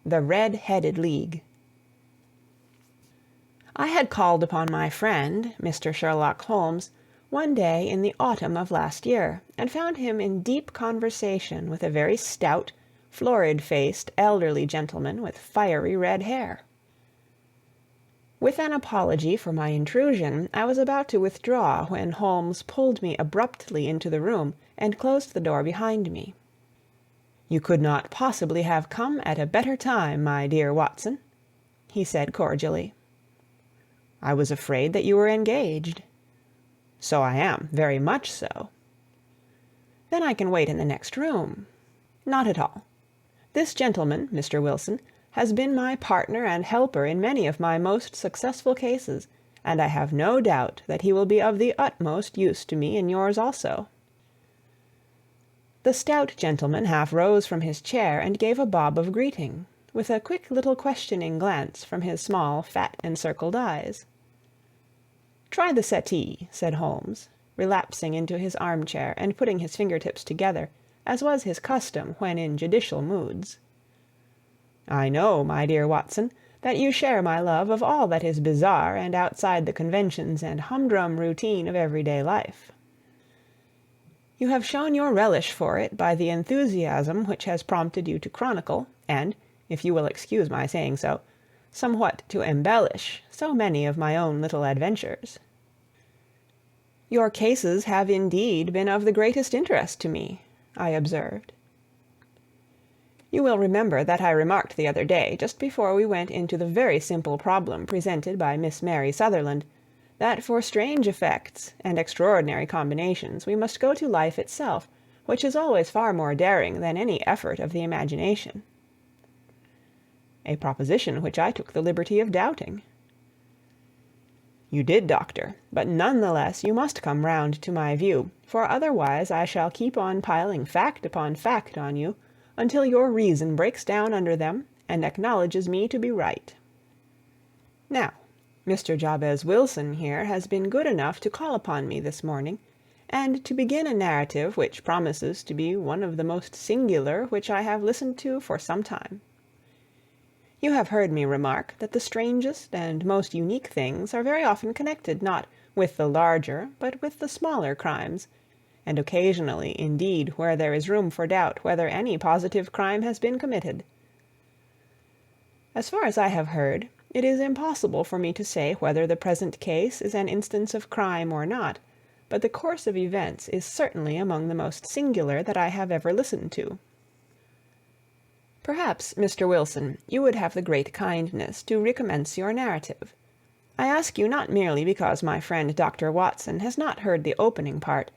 The Red-Headed League. I had called upon my friend, Mr. Sherlock Holmes, one day in the autumn of last year, and found him in deep conversation with a very stout, florid-faced, elderly gentleman with fiery red hair. With an apology for my intrusion, I was about to withdraw when Holmes pulled me abruptly into the room and closed the door behind me. "You could not possibly have come at a better time, my dear Watson," he said cordially. "I was afraid that you were engaged." "So I am, very much so." "Then I can wait in the next room." "Not at all. This gentleman, Mr. Wilson, has been my partner and helper in many of my most successful cases, and I have no doubt that he will be of the utmost use to me in yours also." The stout gentleman half rose from his chair and gave a bob of greeting, with a quick little questioning glance from his small, fat, encircled eyes. "Try the settee," said Holmes, relapsing into his armchair and putting his fingertips together, as was his custom when in judicial moods. "I know, my dear Watson, that you share my love of all that is bizarre and outside the conventions and humdrum routine of everyday life. You have shown your relish for it by the enthusiasm which has prompted you to chronicle, and, if you will excuse my saying so, somewhat to embellish so many of my own little adventures. Your cases have indeed been of the greatest interest to me," I observed. You will remember that I remarked the other day, just before we went into the very simple problem presented by Miss Mary Sutherland, that for strange effects and extraordinary combinations we must go to life itself, which is always far more daring than any effort of the imagination. A proposition which I took the liberty of doubting. You did, doctor, but none the less you must come round to my view, for otherwise I shall keep on piling fact upon fact on you, until your reason breaks down under them and acknowledges me to be right. Now, Mr. Jabez Wilson here has been good enough to call upon me this morning, and to begin a narrative which promises to be one of the most singular which I have listened to for some time. You have heard me remark that the strangest and most unique things are very often connected not with the larger but with the smaller crimes, and occasionally, indeed, where there is room for doubt whether any positive crime has been committed. As far as I have heard, it is impossible for me to say whether the present case is an instance of crime or not, but the course of events is certainly among the most singular that I have ever listened to. Perhaps, Mr. Wilson, you would have the great kindness to recommence your narrative. I ask you not merely because my friend Dr. Watson has not heard the opening part,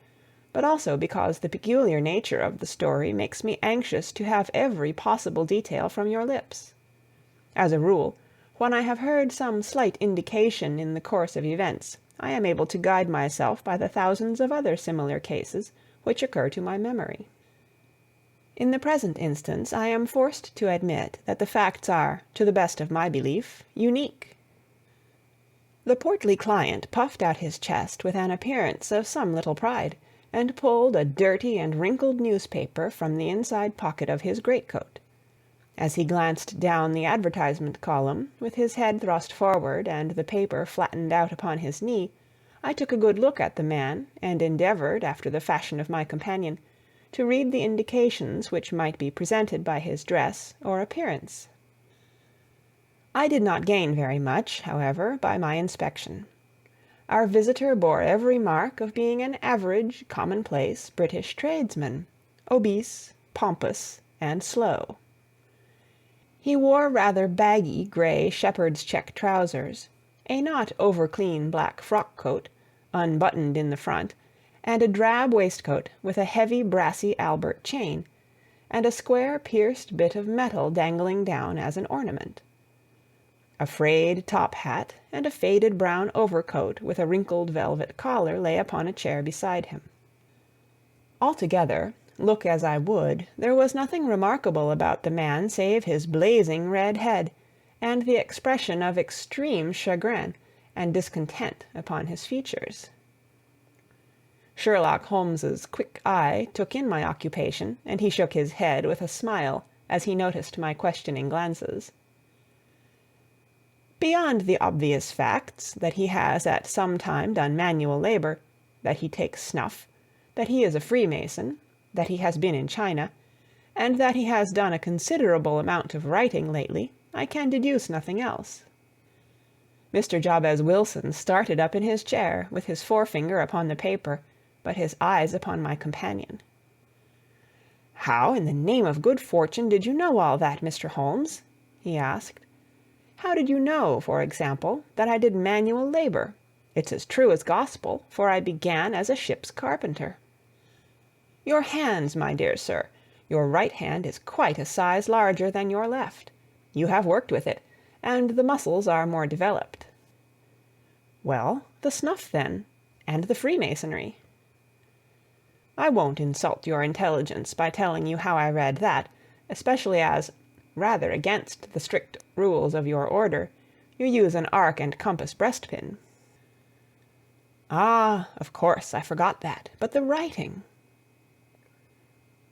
but also because the peculiar nature of the story makes me anxious to have every possible detail from your lips. As a rule, when I have heard some slight indication in the course of events, I am able to guide myself by the thousands of other similar cases which occur to my memory. In the present instance, I am forced to admit that the facts are, to the best of my belief, unique. The portly client puffed out his chest with an appearance of some little pride, and pulled a dirty and wrinkled newspaper from the inside pocket of his greatcoat. As he glanced down the advertisement column, with his head thrust forward and the paper flattened out upon his knee, I took a good look at the man, and endeavored, after the fashion of my companion, to read the indications which might be presented by his dress or appearance. I did not gain very much, however, by my inspection. Our visitor bore every mark of being an average, commonplace British tradesman, obese, pompous, and slow. He wore rather baggy grey shepherd's check trousers, a not over-clean black frock-coat, unbuttoned in the front, and a drab waistcoat with a heavy brassy Albert chain, and a square pierced bit of metal dangling down as an ornament. A frayed top hat and a faded brown overcoat with a wrinkled velvet collar lay upon a chair beside him. Altogether, look as I would, there was nothing remarkable about the man save his blazing red head, and the expression of extreme chagrin and discontent upon his features. Sherlock Holmes's quick eye took in my occupation, and he shook his head with a smile as he noticed my questioning glances. Beyond the obvious facts that he has at some time done manual labor, that he takes snuff, that he is a Freemason, that he has been in China, and that he has done a considerable amount of writing lately, I can deduce nothing else." Mr. Jabez Wilson started up in his chair, with his forefinger upon the paper, but his eyes upon my companion. "How, in the name of good fortune, did you know all that, Mr. Holmes?" he asked. "How did you know, for example, that I did manual labor? It's as true as gospel, for I began as a ship's carpenter." "Your hands, my dear sir. Your right hand is quite a size larger than your left. You have worked with it, and the muscles are more developed." "Well, the snuff, then, and the Freemasonry." "I won't insult your intelligence by telling you how I read that, especially as, rather against the strict rules of your order, you use an arc and compass breastpin." "Ah, of course, I forgot that. But the writing?"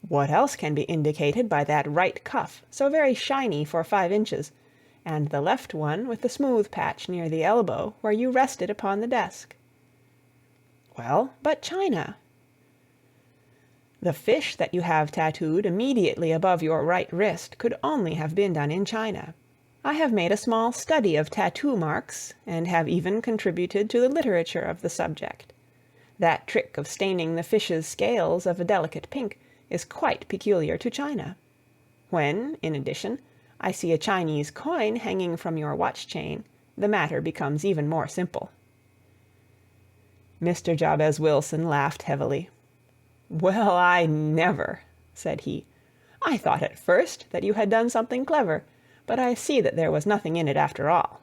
"What else can be indicated by that right cuff, so very shiny for 5 inches, and the left one with the smooth patch near the elbow where you rested upon the desk?" "Well, but China?" "The fish that you have tattooed immediately above your right wrist could only have been done in China. I have made a small study of tattoo marks, and have even contributed to the literature of the subject. That trick of staining the fish's scales of a delicate pink is quite peculiar to China. When, in addition, I see a Chinese coin hanging from your watch-chain, the matter becomes even more simple." Mr. Jabez Wilson laughed heavily. "Well, I never," said he. "I thought at first that you had done something clever, but I see that there was nothing in it after all."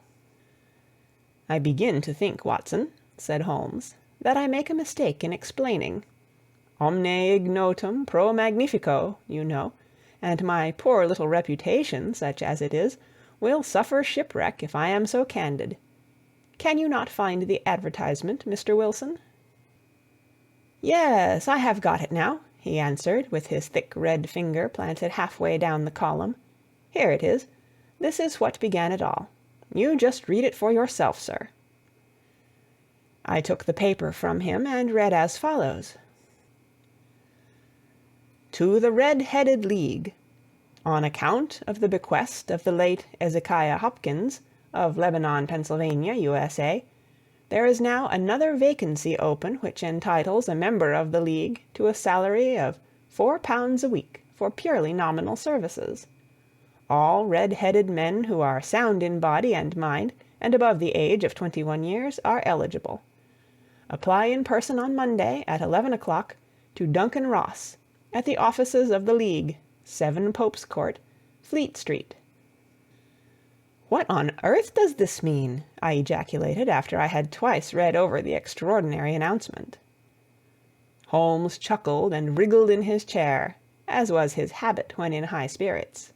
"I begin to think, Watson," said Holmes, "that I make a mistake in explaining. Omne ignotum pro magnifico, you know, and my poor little reputation, such as it is, will suffer shipwreck if I am so candid. Can you not find the advertisement, Mr. Wilson?" "Yes, I have got it now," he answered, with his thick red finger planted halfway down the column. "Here it is. This is what began it all. You just read it for yourself, sir." I took the paper from him and read as follows: "To the Red-Headed League. On account of the bequest of the late Ezekiah Hopkins, of Lebanon, Pennsylvania, USA, there is now another vacancy open which entitles a member of the League to a salary of £4 a week for purely nominal services. All red-headed men who are sound in body and mind and above the age of 21 years are eligible. Apply in person on Monday at 11 o'clock to Duncan Ross, at the offices of the League, 7 Pope's Court, Fleet Street." "What on earth does this mean?" I ejaculated after I had twice read over the extraordinary announcement. Holmes chuckled and wriggled in his chair, as was his habit when in high spirits.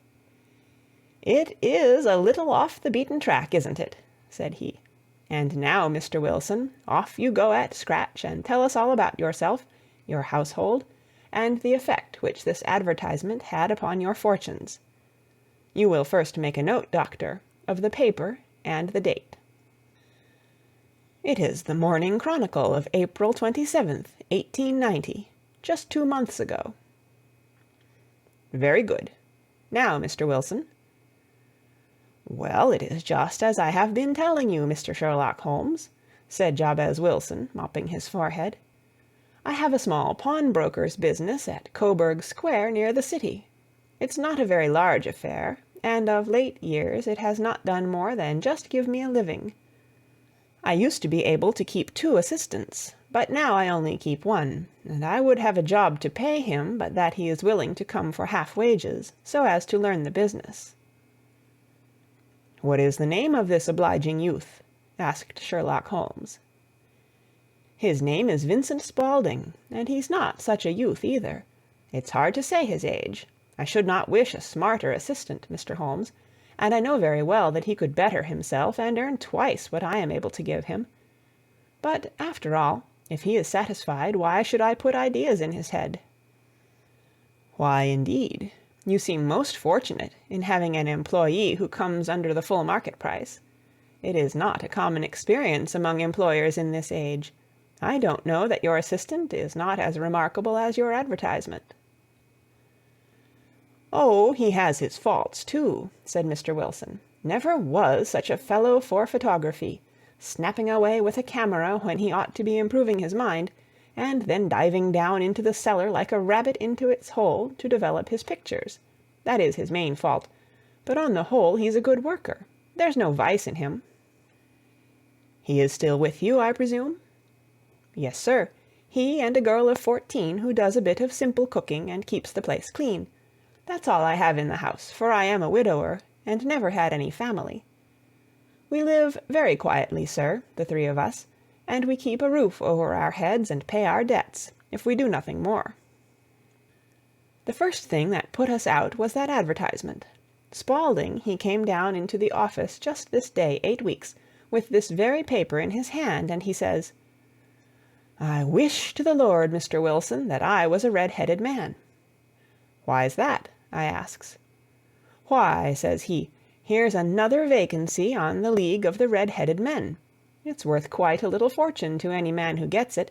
"It is a little off the beaten track, isn't it?" said he. "And now, Mr. Wilson, off you go at scratch and tell us all about yourself, your household, and the effect which this advertisement had upon your fortunes. You will first make a note, Doctor, of the paper and the date." "It is the Morning Chronicle of April 27th, 1890, just 2 months ago." "Very good. Now, Mr. Wilson." "Well, it is just as I have been telling you, Mr. Sherlock Holmes," said Jabez Wilson, mopping his forehead. "I have a small pawnbroker's business at Coburg Square, near the city. It's not a very large affair, and of late years it has not done more than just give me a living. I used to be able to keep 2 assistants, but now I only keep 1, and I would have a job to pay him but that he is willing to come for half wages, so as to learn the business." "What is the name of this obliging youth?" asked Sherlock Holmes. "His name is Vincent Spaulding, and he's not such a youth either. It's hard to say his age. I should not wish a smarter assistant, Mr. Holmes, and I know very well that he could better himself and earn twice what I am able to give him. But, after all, if he is satisfied, why should I put ideas in his head?" "Why, indeed? You seem most fortunate in having an employee who comes under the full market price. It is not a common experience among employers in this age. I don't know that your assistant is not as remarkable as your advertisement." "Oh, he has his faults, too," said Mr. Wilson. "Never was such a fellow for photography, snapping away with a camera when he ought to be improving his mind, and then diving down into the cellar like a rabbit into its hole to develop his pictures. That is his main fault, but on the whole he's a good worker. There's no vice in him." "He is still with you, I presume?" "Yes, sir. He and a girl of 14 who does a bit of simple cooking and keeps the place clean. That's all I have in the house, for I am a widower and never had any family. We live very quietly, sir, the three of us, and we keep a roof over our heads and pay our debts, if we do nothing more." The first thing that put us out was that advertisement. Spaulding, he came down into the office just this day 8 weeks, with this very paper in his hand, and he says, "I wish to the Lord, Mr. Wilson, that I was a red-headed man." "Why's that?" I asks. "Why," says he, "here's another vacancy on the League of the Red-Headed Men. It's worth quite a little fortune to any man who gets it,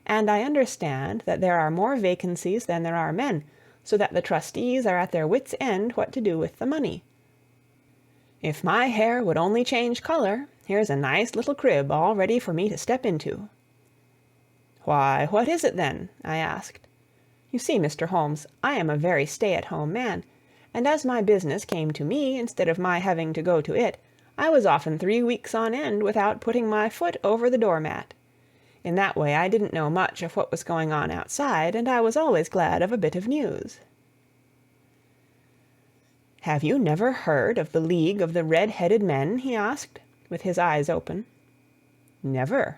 and I understand that there are more vacancies than there are men, so that the trustees are at their wits' end what to do with the money. If my hair would only change color, here's a nice little crib all ready for me to step into." "Why, what is it then?" I asked. You see, Mr. Holmes, I am a very stay-at-home man, and as my business came to me instead of my having to go to it, I was often 3 weeks on end without putting my foot over the doormat. In that way I didn't know much of what was going on outside, and I was always glad of a bit of news." "Have you never heard of the League of the Red-Headed Men?" he asked, with his eyes open. "Never."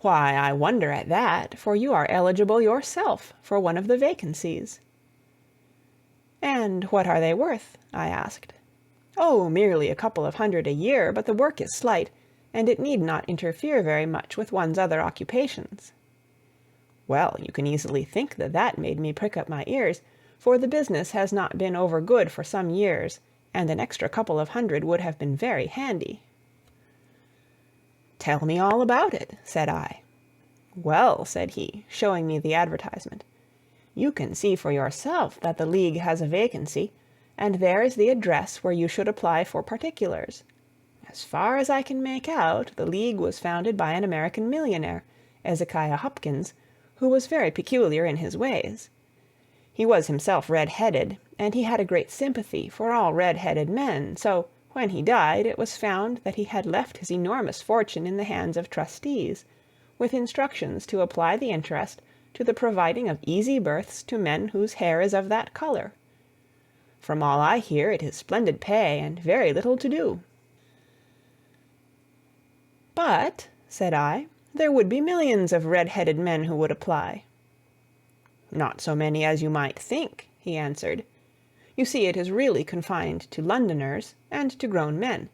"Why, I wonder at that, for you are eligible yourself for one of the vacancies." "And what are they worth?" I asked. "Oh, merely a couple of hundred a year, but the work is slight, and it need not interfere very much with one's other occupations." Well, you can easily think that that made me prick up my ears, for the business has not been over good for some years, and an extra couple of hundred would have been very handy. "Tell me all about it," said I. "Well," said he, showing me the advertisement, "you can see for yourself that the League has a vacancy, and there is the address where you should apply for particulars. As far as I can make out, the League was founded by an American millionaire, Ezekiah Hopkins, who was very peculiar in his ways. He was himself red-headed, and he had a great sympathy for all red-headed men, so when he died it was found that he had left his enormous fortune in the hands of trustees, with instructions to apply the interest to the providing of easy berths to men whose hair is of that color. From all I hear, it is splendid pay and very little to do." "But," said I, "there would be millions of red-headed men who would apply." "Not so many as you might think," he answered. "You see, it is really confined to Londoners and to grown men.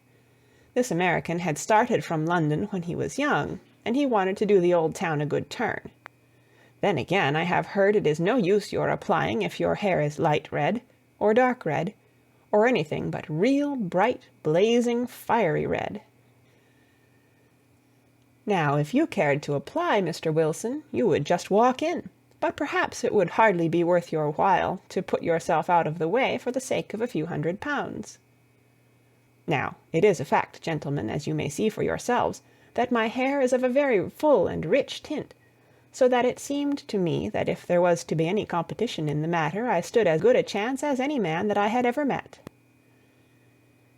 This American had started from London when he was young, and he wanted to do the old town a good turn. Then again, I have heard it is no use your applying if your hair is light red, or dark red, or anything but real bright, blazing, fiery red. Now, if you cared to apply, Mr. Wilson, you would just walk in, but perhaps it would hardly be worth your while to put yourself out of the way for the sake of a few £100. Now, it is a fact, gentlemen, as you may see for yourselves, that my hair is of a very full and rich tint, so that it seemed to me that if there was to be any competition in the matter, I stood as good a chance as any man that I had ever met.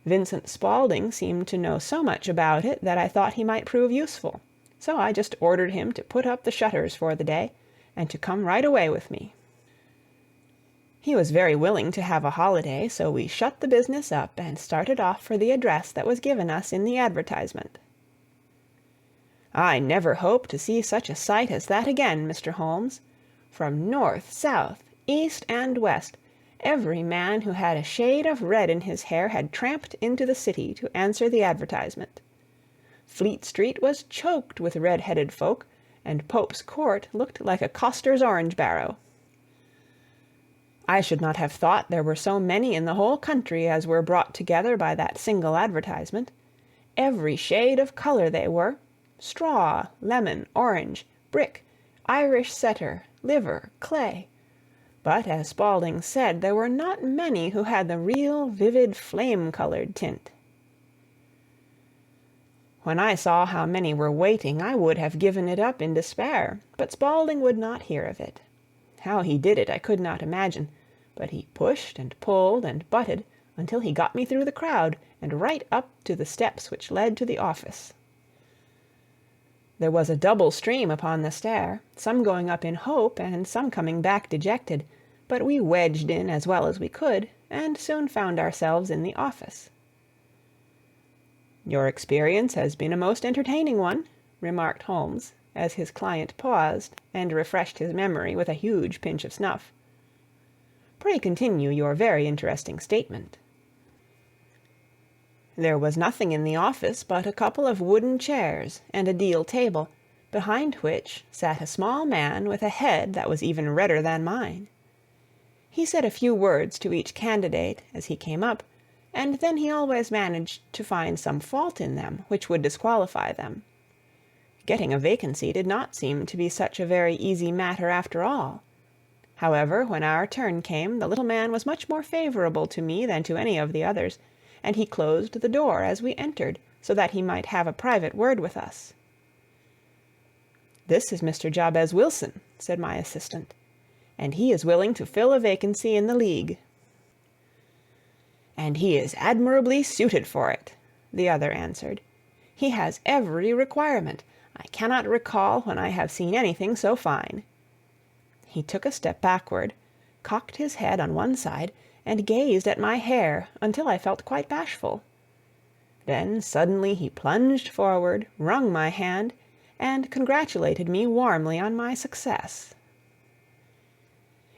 Vincent Spaulding seemed to know so much about it that I thought he might prove useful, so I just ordered him to put up the shutters for the day, and to come right away with me. He was very willing to have a holiday, so we shut the business up and started off for the address that was given us in the advertisement. I never hope to see such a sight as that again, Mr. Holmes. From north, south, east, and west, every man who had a shade of red in his hair had tramped into the city to answer the advertisement. Fleet Street was choked with red-headed folk, and Pope's Court looked like a coster's orange barrow. I should not have thought there were so many in the whole country as were brought together by that single advertisement. Every shade of colour they were: straw, lemon, orange, brick, Irish setter, liver, clay. But, as Spaulding said, there were not many who had the real vivid flame-coloured tint. When I saw how many were waiting, I would have given it up in despair, but Spaulding would not hear of it. How he did it I could not imagine, but he pushed and pulled and butted until he got me through the crowd and right up to the steps which led to the office. There was a double stream upon the stair, some going up in hope and some coming back dejected, but we wedged in as well as we could, and soon found ourselves in the office. "Your experience has been a most entertaining one," remarked Holmes, as his client paused and refreshed his memory with a huge pinch of snuff. "Pray continue your very interesting statement." There was nothing in the office but a couple of wooden chairs and a deal table, behind which sat a small man with a head that was even redder than mine. He said a few words to each candidate as he came up, and then he always managed to find some fault in them which would disqualify them. Getting a vacancy did not seem to be such a very easy matter after all. However, when our turn came, the little man was much more favourable to me than to any of the others, and he closed the door as we entered, so that he might have a private word with us. "This is Mr. Jabez Wilson," said my assistant, "and he is willing to fill a vacancy in the League." "And he is admirably suited for it," the other answered. "He has every requirement. I cannot recall when I have seen anything so fine." He took a step backward, cocked his head on one side, and gazed at my hair until I felt quite bashful. Then suddenly he plunged forward, wrung my hand, and congratulated me warmly on my success.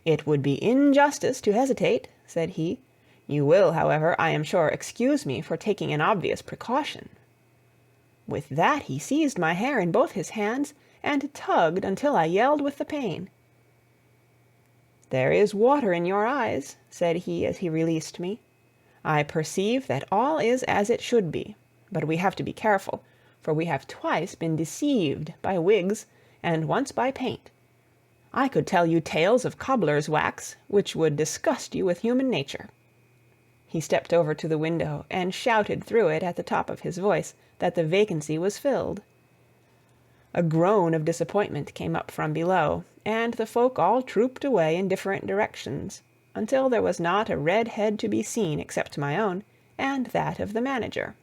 "It would be injustice to hesitate," said he. "You will, however, I am sure, excuse me for taking an obvious precaution." With that he seized my hair in both his hands and tugged until I yelled with the pain. "There is water in your eyes," said he as he released me. "I perceive that all is as it should be, but we have to be careful, for we have twice been deceived by wigs and once by paint. I could tell you tales of cobbler's wax which would disgust you with human nature." He stepped over to the window and shouted through it at the top of his voice that the vacancy was filled. A groan of disappointment came up from below, and the folk all trooped away in different directions, until there was not a red head to be seen except my own, and that of the manager.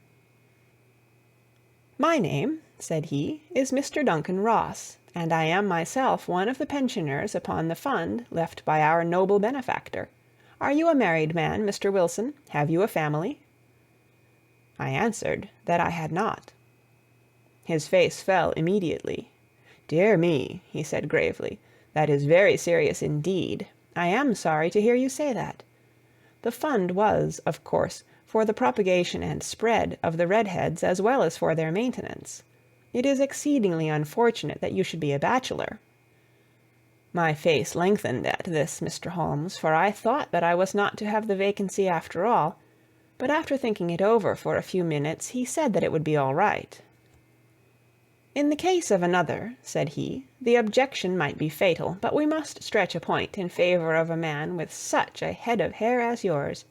"My name," said he, "is Mr. Duncan Ross, and I am myself one of the pensioners upon the fund left by our noble benefactor. Are you a married man, Mr. Wilson? Have you a family?" I answered that I had not. His face fell immediately. "Dear me," he said gravely, "that is very serious indeed. I am sorry to hear you say that. The fund was, of course, for the propagation and spread of the redheads as well as for their maintenance. It is exceedingly unfortunate that you should be a bachelor." My face lengthened at this, Mr. Holmes, for I thought that I was not to have the vacancy after all, but after thinking it over for a few minutes, he said that it would be all right. "In the case of another," said he, "the objection might be fatal, but we must stretch a point in favor of a man with such a head of hair as yours.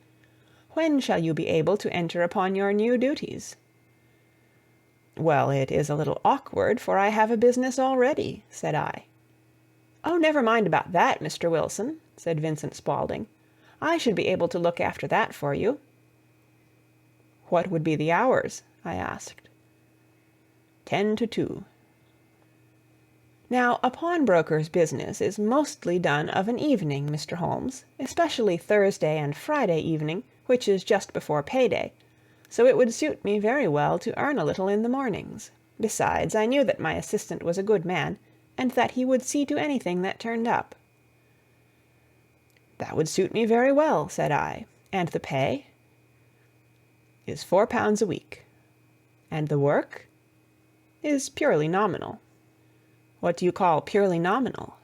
When shall you be able to enter upon your new duties?" "Well, it is a little awkward, for I have a business already," said I. "Oh, never mind about that, Mr. Wilson," said Vincent Spaulding. "I should be able to look after that for you." "What would be the hours?" I asked. 10 to 2. Now, a pawnbroker's business is mostly done of an evening, Mr. Holmes, especially Thursday and Friday evening, which is just before payday, so it would suit me very well to earn a little in the mornings. Besides, I knew that my assistant was a good man, and that he would see to anything that turned up. "That would suit me very well," said I. "And the pay?" "Is £4 a week." "And the work?" "Is purely nominal." "What do you call purely nominal?"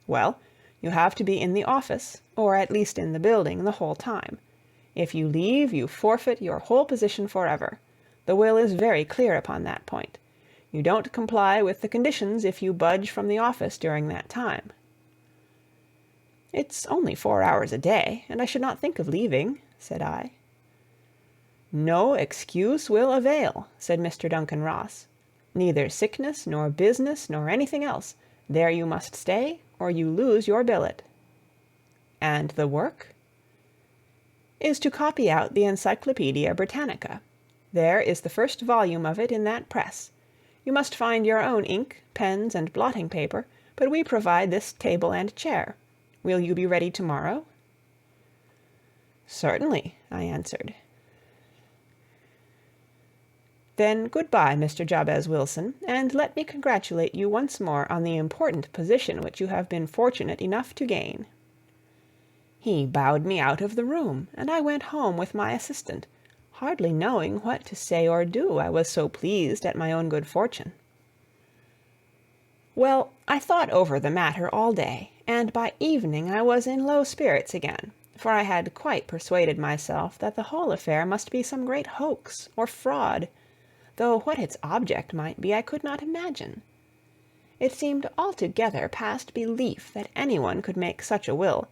"Well, You have to be in the office, or at least in the building, the whole time. If you leave, you forfeit your whole position forever. The will is very clear upon that point. You don't comply with the conditions if you budge from the office during that time." "It's only 4 hours a day, and I should not think of leaving," said I. "No excuse will avail," said Mr. Duncan Ross. "Neither sickness, nor business, nor anything else. There you must stay, or you lose your billet." "And the work?" "Is to copy out the Encyclopaedia Britannica. There is the first volume of it in that press. You must find your own ink, pens, and blotting paper, but we provide this table and chair. Will you be ready tomorrow?" "Certainly," I answered. "Then good-bye, Mr. Jabez Wilson, and let me congratulate you once more on the important position which you have been fortunate enough to gain." He bowed me out of the room, and I went home with my assistant, hardly knowing what to say or do, I was so pleased at my own good fortune. Well, I thought over the matter all day, and by evening I was in low spirits again, for I had quite persuaded myself that the whole affair must be some great hoax or fraud, though what its object might be I could not imagine. It seemed altogether past belief that anyone could make such a will,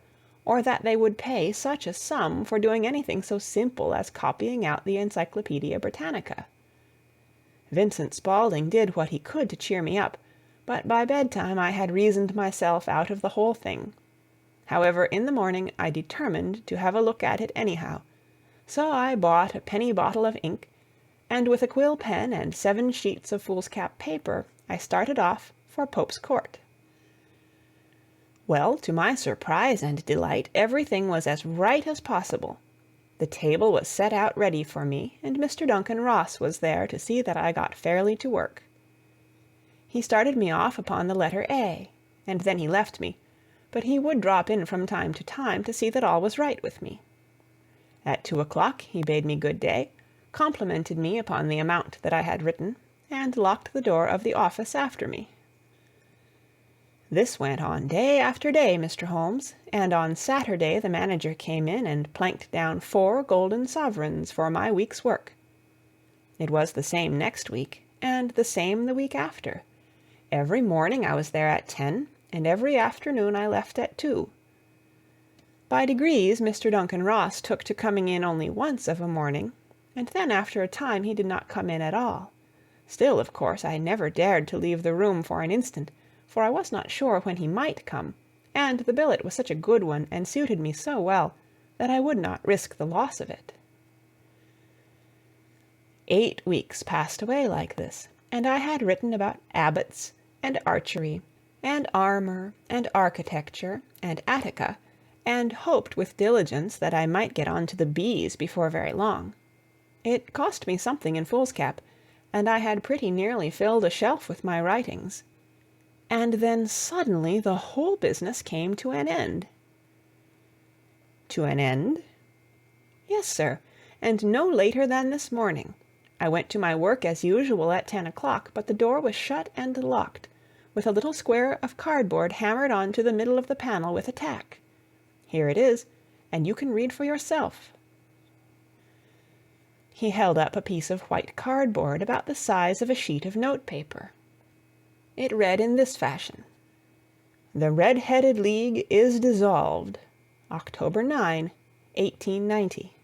or that they would pay such a sum for doing anything so simple as copying out the Encyclopaedia Britannica. Vincent Spaulding did what he could to cheer me up, but by bedtime I had reasoned myself out of the whole thing. However, in the morning I determined to have a look at it anyhow, so I bought a penny bottle of ink, and with a quill pen and 7 sheets of foolscap paper I started off for Pope's Court. Well, to my surprise and delight, everything was as right as possible. The table was set out ready for me, and Mr. Duncan Ross was there to see that I got fairly to work. He started me off upon the letter A, and then he left me, but he would drop in from time to time to see that all was right with me. At 2 o'clock he bade me good day, complimented me upon the amount that I had written, and locked the door of the office after me. This went on day after day, Mr. Holmes, and on Saturday the manager came in and planked down 4 golden sovereigns for my week's work. It was the same next week, and the same the week after. Every morning I was there at 10, and every afternoon I left at 2. By degrees Mr. Duncan Ross took to coming in only once of a morning, and then after a time he did not come in at all. Still, of course, I never dared to leave the room for an instant, for I was not sure when he might come, and the billet was such a good one and suited me so well that I would not risk the loss of it. 8 weeks passed away like this, and I had written about abbots, and archery, and armor, and architecture, and Attica, and hoped with diligence that I might get on to the B's before very long. It cost me something in foolscap, and I had pretty nearly filled a shelf with my writings. And then suddenly the whole business came to an end. To an end? Yes, sir, and no later than this morning. I went to my work as usual at 10 o'clock, but the door was shut and locked, with a little square of cardboard hammered on to the middle of the panel with a tack. Here it is, and you can read for yourself. He held up a piece of white cardboard about the size of a sheet of notepaper. It read in this fashion: "The Red-Headed League is dissolved. October 9, 1890.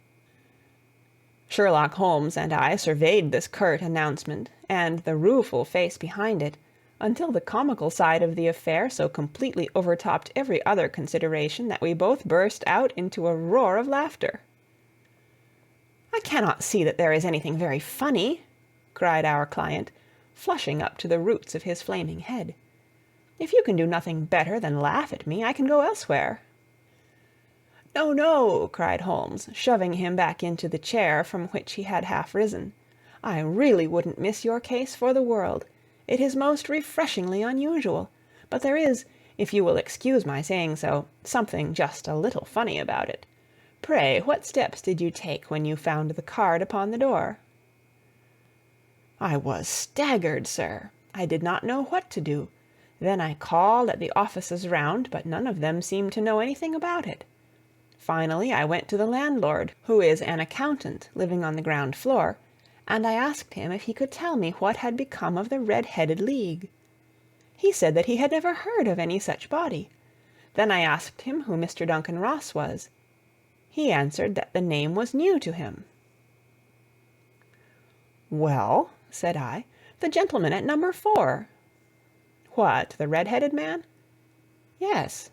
Sherlock Holmes and I surveyed this curt announcement, and the rueful face behind it, until the comical side of the affair so completely overtopped every other consideration that we both burst out into a roar of laughter. "I cannot see that there is anything very funny," cried our client, flushing up to the roots of his flaming head. "If you can do nothing better than laugh at me, I can go elsewhere." "No, no," cried Holmes, shoving him back into the chair from which he had half risen. "I really wouldn't miss your case for the world. It is most refreshingly unusual, but there is, if you will excuse my saying so, something just a little funny about it. Pray, what steps did you take when you found the card upon the door?" "I was staggered, sir. I did not know what to do. Then I called at the offices round, but none of them seemed to know anything about it. Finally I went to the landlord, who is an accountant living on the ground floor, and I asked him if he could tell me what had become of the Red-headed League. He said that he had never heard of any such body. Then I asked him who Mr. Duncan Ross was. He answered that the name was new to him. "Well," said I, "the gentleman at number 4. "What, the red-headed man?" "Yes."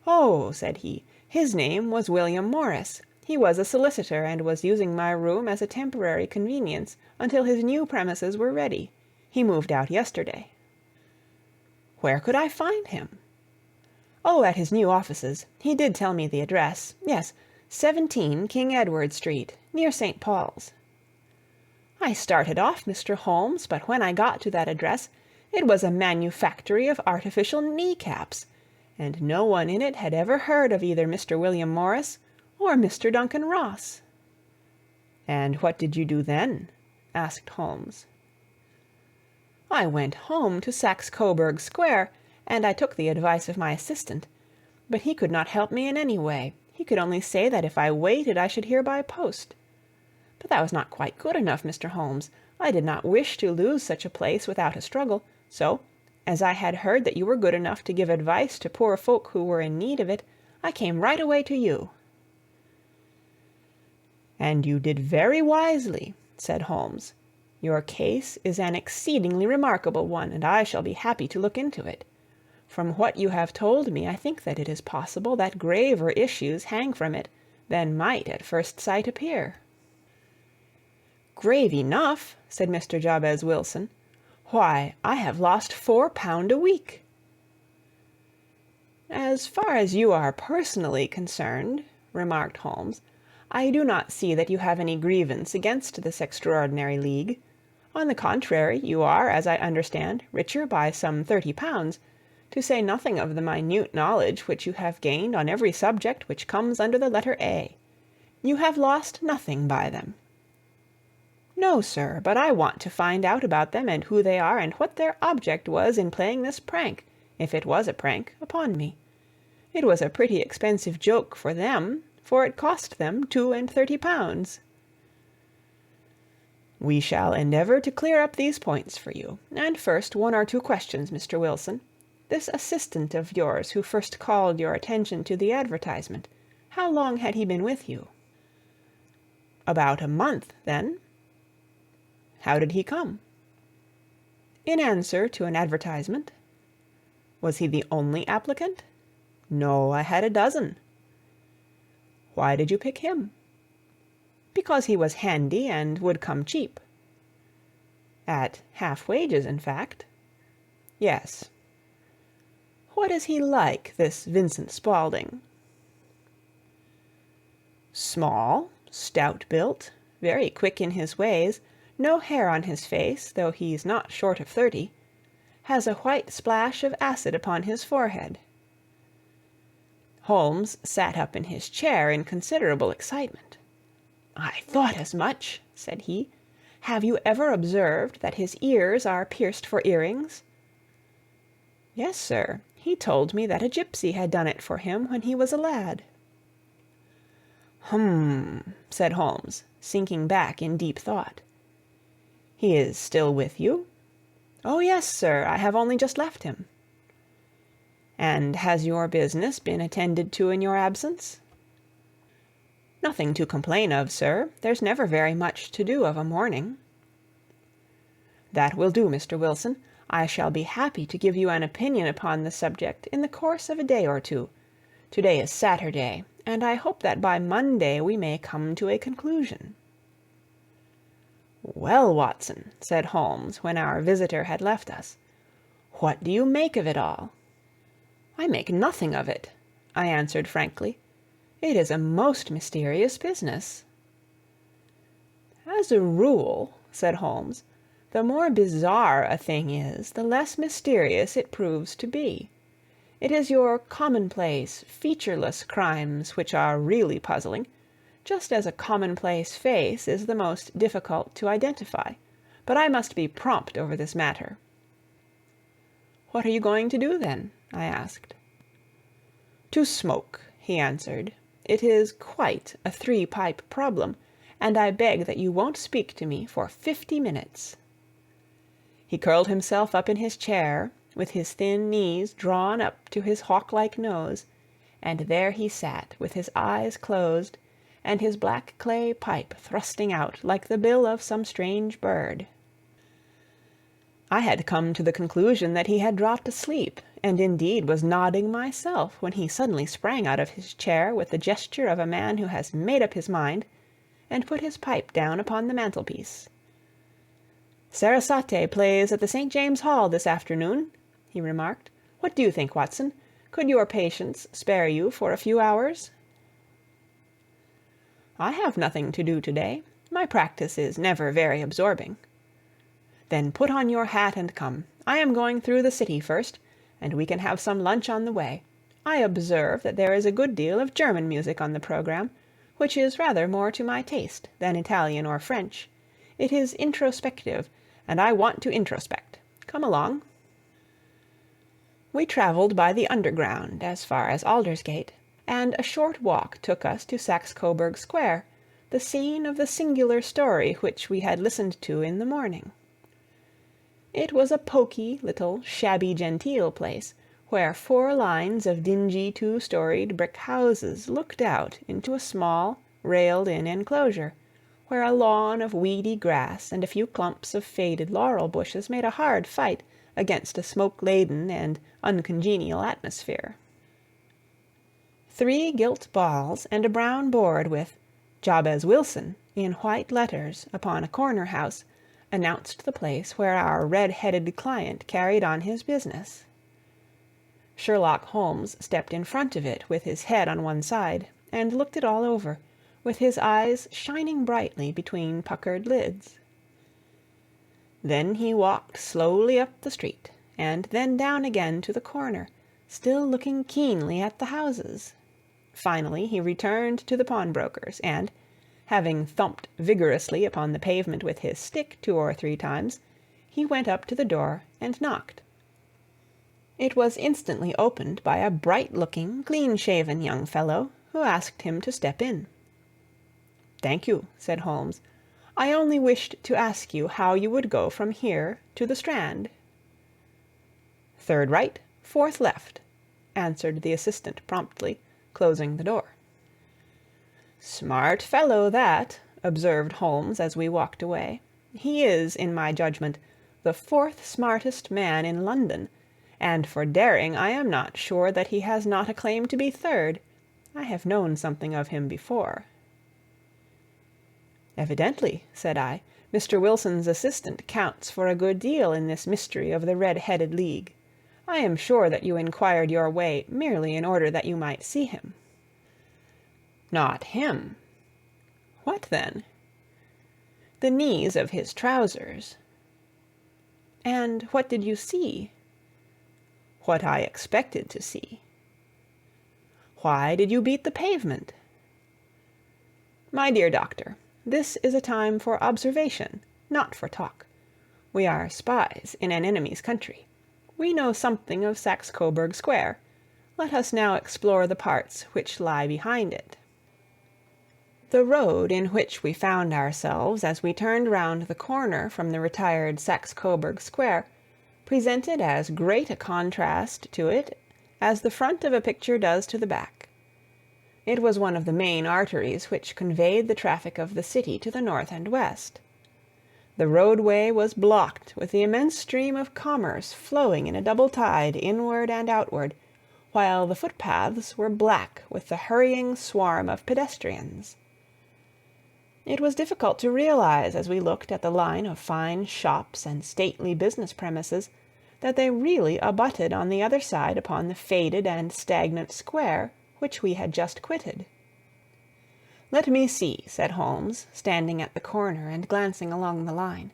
"Oh," said he, "his name was William Morris. He was a solicitor, and was using my room as a temporary convenience until his new premises were ready. He moved out yesterday." "Where could I find him?" "Oh, at his new offices. He did tell me the address. Yes, 17 King Edward Street, near St. Paul's." I started off, Mr. Holmes, but when I got to that address, it was a manufactory of artificial knee-caps, and no one in it had ever heard of either Mr. William Morris or Mr. Duncan Ross. "And what did you do then?" asked Holmes. "I went home to Saxe-Coburg Square, and I took the advice of my assistant. But he could not help me in any way. He could only say that if I waited I should hear by post. But that was not quite good enough, Mr. Holmes. I did not wish to lose such a place without a struggle, so, as I had heard that you were good enough to give advice to poor folk who were in need of it, I came right away to you." "And you did very wisely," said Holmes. "Your case is an exceedingly remarkable one, and I shall be happy to look into it. From what you have told me, I think that it is possible that graver issues hang from it than might at first sight appear." "Grave enough," said Mr. Jabez Wilson. "Why, I have lost £4 a week." "As far as you are personally concerned," remarked Holmes, "I do not see that you have any grievance against this extraordinary league. On the contrary, you are, as I understand, richer by some £30, to say nothing of the minute knowledge which you have gained on every subject which comes under the letter A. You have lost nothing by them." "No, sir, but I want to find out about them, and who they are, and what their object was in playing this prank, if it was a prank, upon me. It was a pretty expensive joke for them, for it cost them £32. "We shall endeavour to clear up these points for you. And first, 1 or 2 questions, Mr. Wilson. This assistant of yours who first called your attention to the advertisement, how long had he been with you?" "About a month, then." "How did he come?" "In answer to an advertisement." "Was he the only applicant?" "No, I had a dozen." "Why did you pick him?" "Because he was handy and would come cheap." "At half wages, in fact?" "Yes." "What is he like, this Vincent Spaulding?" "Small, stout-built, very quick in his ways, no hair on his face, though he's not short of 30, has a white splash of acid upon his forehead." Holmes sat up in his chair in considerable excitement. "I thought as much," said he. "Have you ever observed that his ears are pierced for earrings?" "Yes, sir. He told me that a gypsy had done it for him when he was a lad." "Hum," said Holmes, sinking back in deep thought. "He is still with you?" "Oh, yes, sir. I have only just left him." "And has your business been attended to in your absence?" "Nothing to complain of, sir. There's never very much to do of a morning." "That will do, Mr. Wilson. I shall be happy to give you an opinion upon the subject in the course of a day or 2. To-day is Saturday, and I hope that by Monday we may come to a conclusion." "Well, Watson," said Holmes, when our visitor had left us, "what do you make of it all?" "I make nothing of it," I answered frankly. "It is a most mysterious business." "As a rule," said Holmes, "the more bizarre a thing is, the less mysterious it proves to be. It is your commonplace, featureless crimes which are really puzzling, just as a commonplace face is the most difficult to identify. But I must be prompt over this matter." "What are you going to do, then?" I asked. "To smoke," he answered. "It is quite a three-pipe problem, and I beg that you won't speak to me for 50 minutes." He curled himself up in his chair, with his thin knees drawn up to his hawk-like nose, and there he sat with his eyes closed, and his black clay pipe thrusting out like the bill of some strange bird. I had come to the conclusion that he had dropped asleep, and indeed was nodding myself, when he suddenly sprang out of his chair with the gesture of a man who has made up his mind, and put his pipe down upon the mantelpiece. "Sarasate plays at the St. James Hall this afternoon," he remarked. "What do you think, Watson? Could your patients spare you for a few hours?" "I have nothing to do today. My practice is never very absorbing." "Then put on your hat and come. I am going through the city first, and we can have some lunch on the way. I observe that there is a good deal of German music on the programme, which is rather more to my taste than Italian or French. It is introspective, and I want to introspect. Come along." We travelled by the Underground as far as Aldersgate, and a short walk took us to Saxe-Coburg Square, the scene of the singular story which we had listened to in the morning. It was a poky, little, shabby-genteel place, where 4 lines of dingy 2-storied brick houses looked out into a small, railed-in enclosure, where a lawn of weedy grass and a few clumps of faded laurel bushes made a hard fight against a smoke-laden and uncongenial atmosphere. 3 gilt balls and a brown board with "Jabez Wilson" in white letters upon a corner house announced the place where our red-headed client carried on his business. Sherlock Holmes stepped in front of it with his head on one side, and looked it all over, with his eyes shining brightly between puckered lids. Then he walked slowly up the street, and then down again to the corner, still looking keenly at the houses. Finally he returned to the pawnbroker's, and, having thumped vigorously upon the pavement with his stick 2 or 3 times, he went up to the door and knocked. It was instantly opened by a bright-looking, clean-shaven young fellow, who asked him to step in. "Thank you," said Holmes. "I only wished to ask you how you would go from here to the Strand." "Third right, 4th left," answered the assistant promptly, closing the door. "Smart fellow, that," observed Holmes as we walked away. "He is, in my judgment, the 4th smartest man in London, and for daring I am not sure that he has not a claim to be 3rd. I have known something of him before." "Evidently," said I, "Mr. Wilson's assistant counts for a good deal in this mystery of the Red-Headed League. I am sure that you inquired your way merely in order that you might see him." "Not him." "What then?" "The knees of his trousers." "And what did you see?" "What I expected to see." "Why did you beat the pavement?" "My dear doctor, this is a time for observation, not for talk. We are spies in an enemy's country. We know something of Saxe-Coburg Square. Let us now explore the parts which lie behind it." The road in which we found ourselves as we turned round the corner from the retired Saxe-Coburg Square presented as great a contrast to it as the front of a picture does to the back. It was one of the main arteries which conveyed the traffic of the city to the north and west. The roadway was blocked with the immense stream of commerce flowing in a double tide inward and outward, while the footpaths were black with the hurrying swarm of pedestrians. It was difficult to realize, as we looked at the line of fine shops and stately business premises, that they really abutted on the other side upon the faded and stagnant square which we had just quitted. "Let me see," said Holmes, standing at the corner and glancing along the line.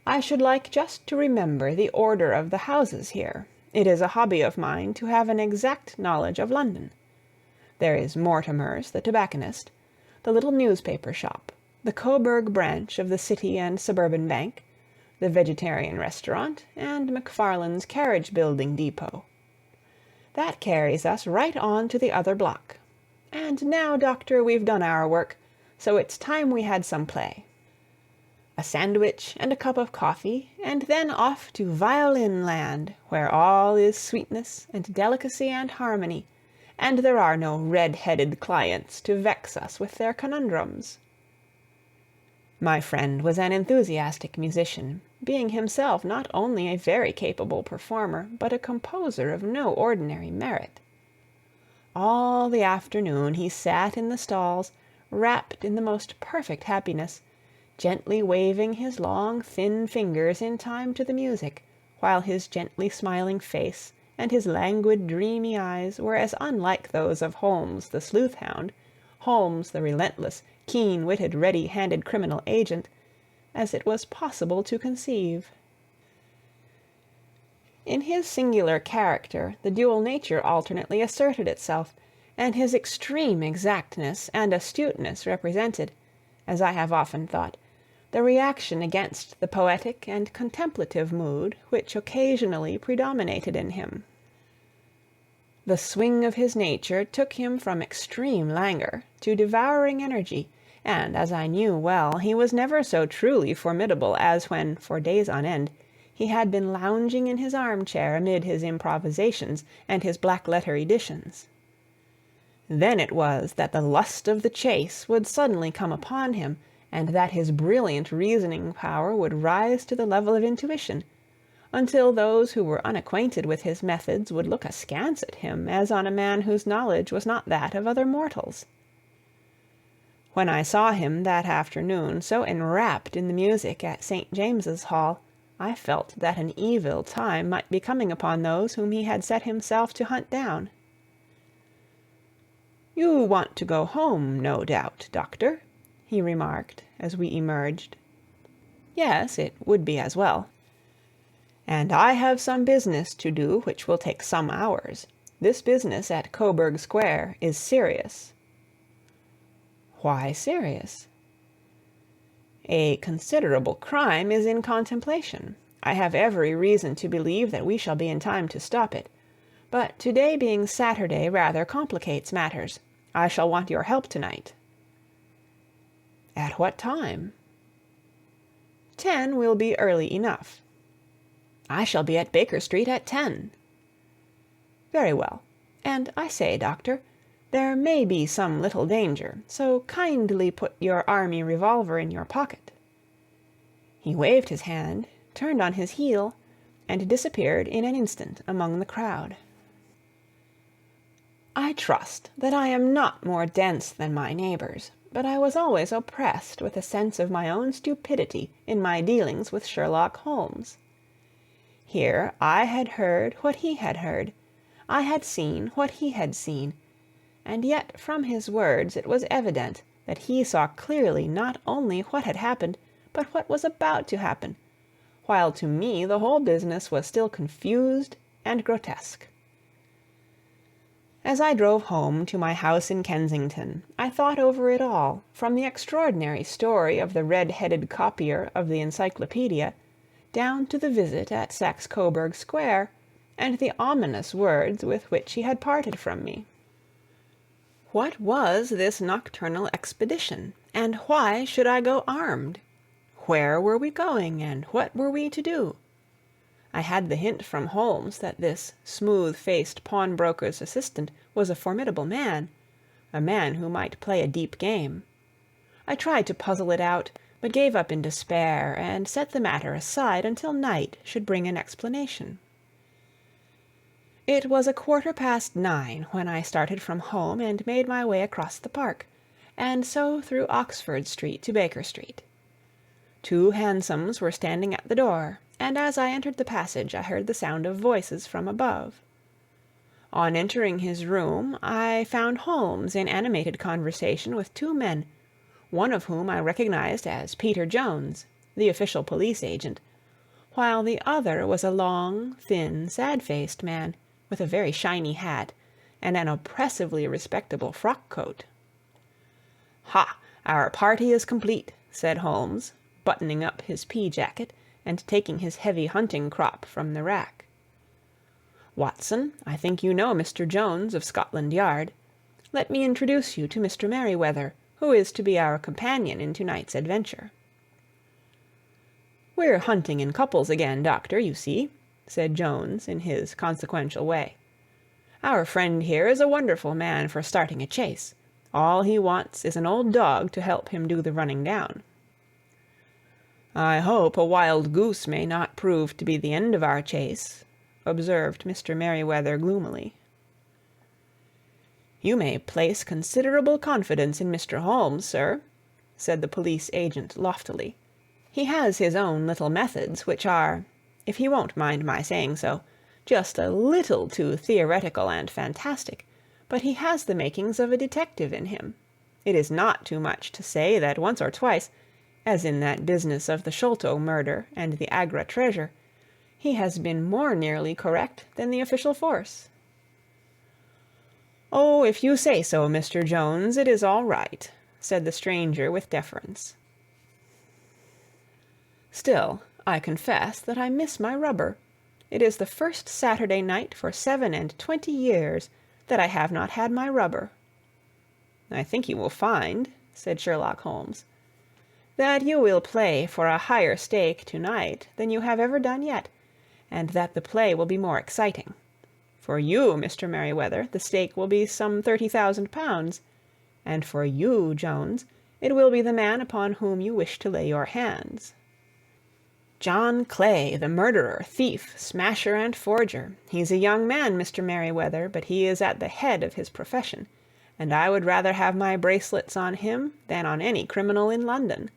"I should like just to remember the order of the houses here. It is a hobby of mine to have an exact knowledge of London. There is Mortimer's, the tobacconist, the little newspaper shop, the Coburg branch of the City and Suburban Bank, the Vegetarian Restaurant, and McFarland's carriage-building depot. That carries us right on to the other block. And now, Doctor, we've done our work, so it's time we had some play. A sandwich and a cup of coffee, and then off to Violin Land, where all is sweetness and delicacy and harmony, and there are no red-headed clients to vex us with their conundrums. My friend was an enthusiastic musician, being himself not only a very capable performer, but a composer of no ordinary merit. All the afternoon he sat in the stalls, wrapped in the most perfect happiness, gently waving his long, thin fingers in time to the music, while his gently smiling face and his languid, dreamy eyes were as unlike those of Holmes the sleuth-hound, Holmes the relentless, keen-witted, ready-handed criminal agent, as it was possible to conceive. In his singular character the dual nature alternately asserted itself, and his extreme exactness and astuteness represented, as I have often thought, the reaction against the poetic and contemplative mood which occasionally predominated in him. The swing of his nature took him from extreme languor to devouring energy, and, as I knew well, he was never so truly formidable as when, for days on end, he had been lounging in his armchair amid his improvisations and his black-letter editions. Then it was that the lust of the chase would suddenly come upon him, and that his brilliant reasoning power would rise to the level of intuition, until those who were unacquainted with his methods would look askance at him as on a man whose knowledge was not that of other mortals. When I saw him that afternoon so enwrapped in the music at St. James's Hall, I felt that an evil time might be coming upon those whom he had set himself to hunt down. "You want to go home, no doubt, Doctor," he remarked as we emerged. "Yes, it would be as well." "And I have some business to do which will take some hours. This business at Coburg Square is serious." "Why serious?" "A considerable crime is in contemplation. I have every reason to believe that we shall be in time to stop it. But today being Saturday rather complicates matters. I shall want your help tonight." "At what time?" 10 will be early enough." "I shall be at Baker Street at 10." "Very well. And I say, Doctor, there may be some little danger, so kindly put your army revolver in your pocket." He waved his hand, turned on his heel, and disappeared in an instant among the crowd. I trust that I am not more dense than my neighbors, but I was always oppressed with a sense of my own stupidity in my dealings with Sherlock Holmes. Here I had heard what he had heard, I had seen what he had seen, and yet from his words it was evident that he saw clearly not only what had happened, but what was about to happen, while to me the whole business was still confused and grotesque. As I drove home to my house in Kensington, I thought over it all, from the extraordinary story of the red-headed copier of the Encyclopedia, down to the visit at Saxe-Coburg Square, and the ominous words with which he had parted from me. What was this nocturnal expedition, and why should I go armed? Where were we going, and what were we to do? I had the hint from Holmes that this smooth-faced pawnbroker's assistant was a formidable man, a man who might play a deep game. I tried to puzzle it out, but gave up in despair, and set the matter aside until night should bring an explanation. It was 9:15 when I started from home and made my way across the park, and so through Oxford Street to Baker Street. 2 hansoms were standing at the door, and as I entered the passage I heard the sound of voices from above. On entering his room I found Holmes in animated conversation with 2 men, one of whom I recognized as Peter Jones, the official police agent, while the other was a long, thin, sad-faced man, with a very shiny hat, and an oppressively respectable frock-coat. "Ha! Our party is complete," said Holmes, buttoning up his pea-jacket, and taking his heavy hunting crop from the rack. "Watson, I think you know Mr. Jones of Scotland Yard. Let me introduce you to Mr. Merryweather, who is to be our companion in to-night's adventure." "We're hunting in couples again, Doctor, you see," said Jones in his consequential way. "Our friend here is a wonderful man for starting a chase. All he wants is an old dog to help him do the running down." "I hope a wild goose may not prove to be the end of our chase," observed Mr. Merryweather gloomily. "You may place considerable confidence in Mr. Holmes, sir," said the police agent loftily. "He has his own little methods, which are, if he won't mind my saying so, just a little too theoretical and fantastic, but he has the makings of a detective in him. It is not too much to say that once or twice, as in that business of the Sholto murder and the Agra treasure, he has been more nearly correct than the official force." "Oh, if you say so, Mr. Jones, it is all right," said the stranger with deference. "Still, I confess that I miss my rubber. It is the first Saturday night for 27 years that I have not had my rubber." "I think you will find," said Sherlock Holmes, "that you will play for a higher stake to-night than you have ever done yet, and that the play will be more exciting. For you, Mr. Merryweather, the stake will be some £30,000, and for you, Jones, it will be the man upon whom you wish to lay your hands. John Clay, the murderer, thief, smasher, and forger. He's a young man, Mr. Merryweather, but he is at the head of his profession, and I would rather have my bracelets on him than on any criminal in London.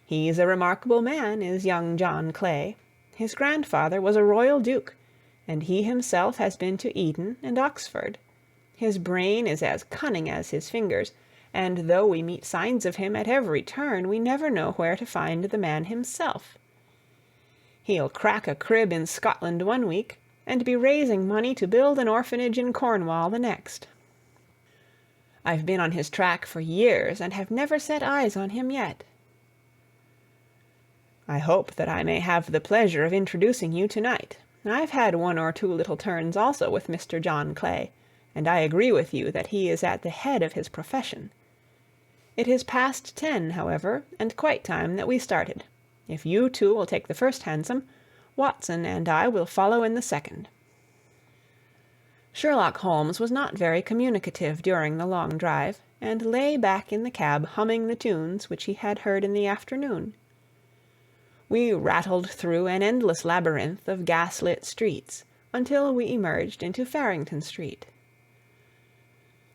He's a remarkable man, is young John Clay. His grandfather was a royal duke, and he himself has been to Eton and Oxford. His brain is as cunning as his fingers, and though we meet signs of him at every turn, we never know where to find the man himself. He'll crack a crib in Scotland one week, and be raising money to build an orphanage in Cornwall the next. I've been on his track for years, and have never set eyes on him yet." "I hope that I may have the pleasure of introducing you to-night. I've had one or two little turns also with Mr. John Clay, and I agree with you that he is at the head of his profession. It is past 10, however, and quite time that we started. If you two will take the first hansom, Watson and I will follow in the second." Sherlock Holmes was not very communicative during the long drive, and lay back in the cab humming the tunes which he had heard in the afternoon. We rattled through an endless labyrinth of gas-lit streets until we emerged into Farrington Street.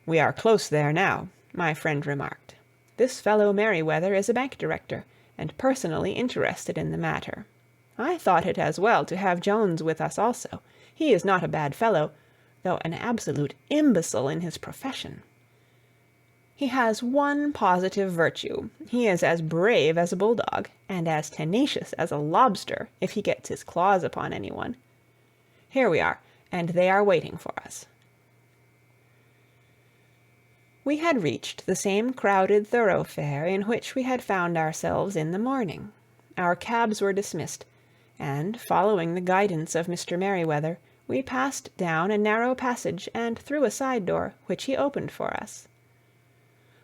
"We are close there now," my friend remarked. "This fellow Merryweather is a bank director, and personally interested in the matter. I thought it as well to have Jones with us also. He is not a bad fellow, though an absolute imbecile in his profession. He has one positive virtue. He is as brave as a bulldog, and as tenacious as a lobster if he gets his claws upon anyone. Here we are, and they are waiting for us." We had reached the same crowded thoroughfare in which we had found ourselves in the morning. Our cabs were dismissed, and, following the guidance of Mr. Merryweather, we passed down a narrow passage and through a side door, which he opened for us.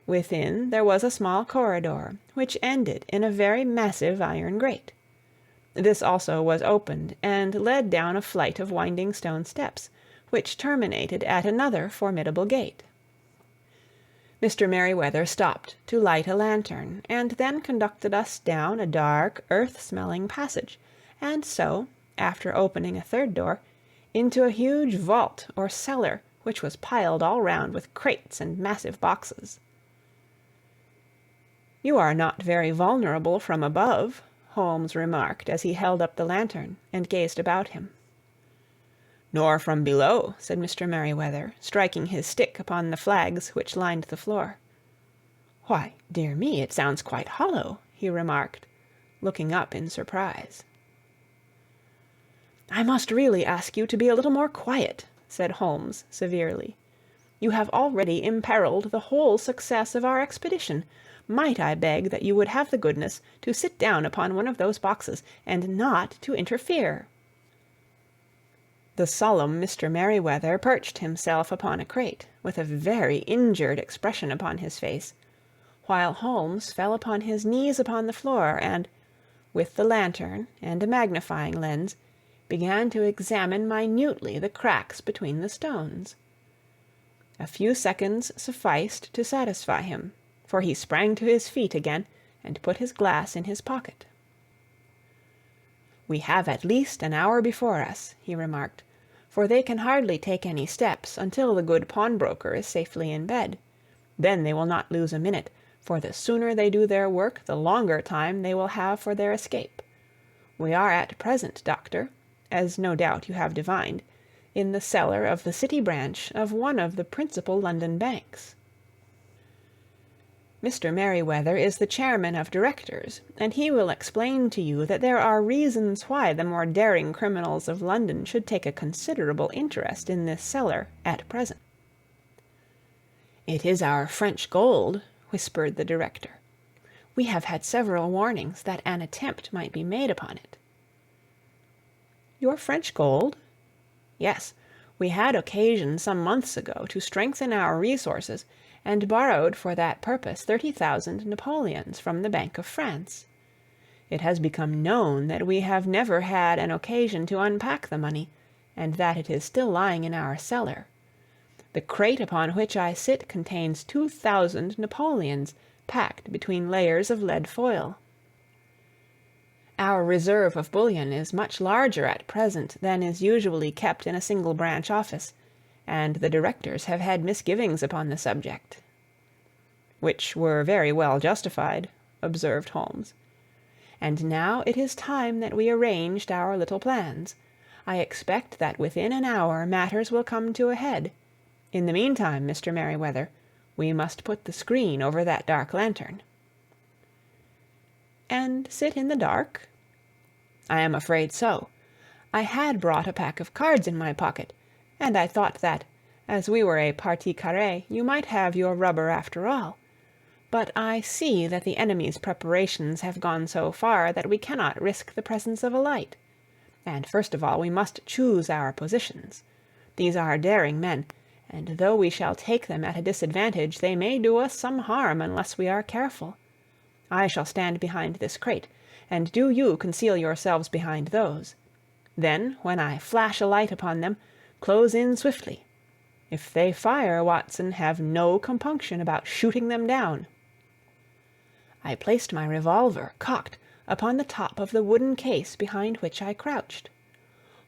Within there was a small corridor, which ended in a very massive iron grate. This also was opened, and led down a flight of winding stone steps, which terminated at another formidable gate. Mr. Merryweather stopped to light a lantern, and then conducted us down a dark, earth-smelling passage, and so, after opening a third door, into a huge vault or cellar, which was piled all round with crates and massive boxes. "You are not very vulnerable from above," Holmes remarked as he held up the lantern and gazed about him. "Nor from below," said Mr. Merryweather, striking his stick upon the flags which lined the floor. "Why, dear me, it sounds quite hollow," he remarked, looking up in surprise. "I must really ask you to be a little more quiet," said Holmes severely. "You have already imperilled the whole success of our expedition. might I beg that you would have the goodness to sit down upon one of those boxes, and not to interfere?" The solemn Mr. Merryweather perched himself upon a crate, with a very injured expression upon his face, while Holmes fell upon his knees upon the floor, and, with the lantern and a magnifying lens, began to examine minutely the cracks between the stones. A few seconds sufficed to satisfy him, for he sprang to his feet again, and put his glass in his pocket. "We have at least an hour before us," he remarked, "for they can hardly take any steps until the good pawnbroker is safely in bed. Then they will not lose a minute, for the sooner they do their work the longer time they will have for their escape. We are at present, Doctor, as no doubt you have divined, in the cellar of the City branch of one of the principal London banks. Mr. Merryweather is the chairman of directors, and he will explain to you that there are reasons why the more daring criminals of London should take a considerable interest in this cellar at present." "It is our French gold," whispered the director. "We have had several warnings that an attempt might be made upon it." "Your French gold?" "Yes. We had occasion some months ago to strengthen our resources, and borrowed for that purpose 30,000 Napoleons from the Bank of France. It has become known that we have never had an occasion to unpack the money, and that it is still lying in our cellar. The crate upon which I sit contains 2,000 Napoleons, packed between layers of lead foil. Our reserve of bullion is much larger at present than is usually kept in a single branch office, and the directors have had misgivings upon the subject." "Which were very well justified," observed Holmes. "And now it is time that we arranged our little plans. I expect that within an hour matters will come to a head. In the meantime, Mr. Merryweather, we must put the screen over that dark lantern." "And sit in the dark?" "I am afraid so. I had brought a pack of cards in my pocket, and I thought that, as we were a partie carrée, you might have your rubber after all. But I see that the enemy's preparations have gone so far that we cannot risk the presence of a light. And first of all we must choose our positions. These are daring men, and though we shall take them at a disadvantage, they may do us some harm unless we are careful. I shall stand behind this crate, and do you conceal yourselves behind those. Then, when I flash a light upon them, close in swiftly. If they fire, Watson, have no compunction about shooting them down." I placed my revolver, cocked, upon the top of the wooden case behind which I crouched.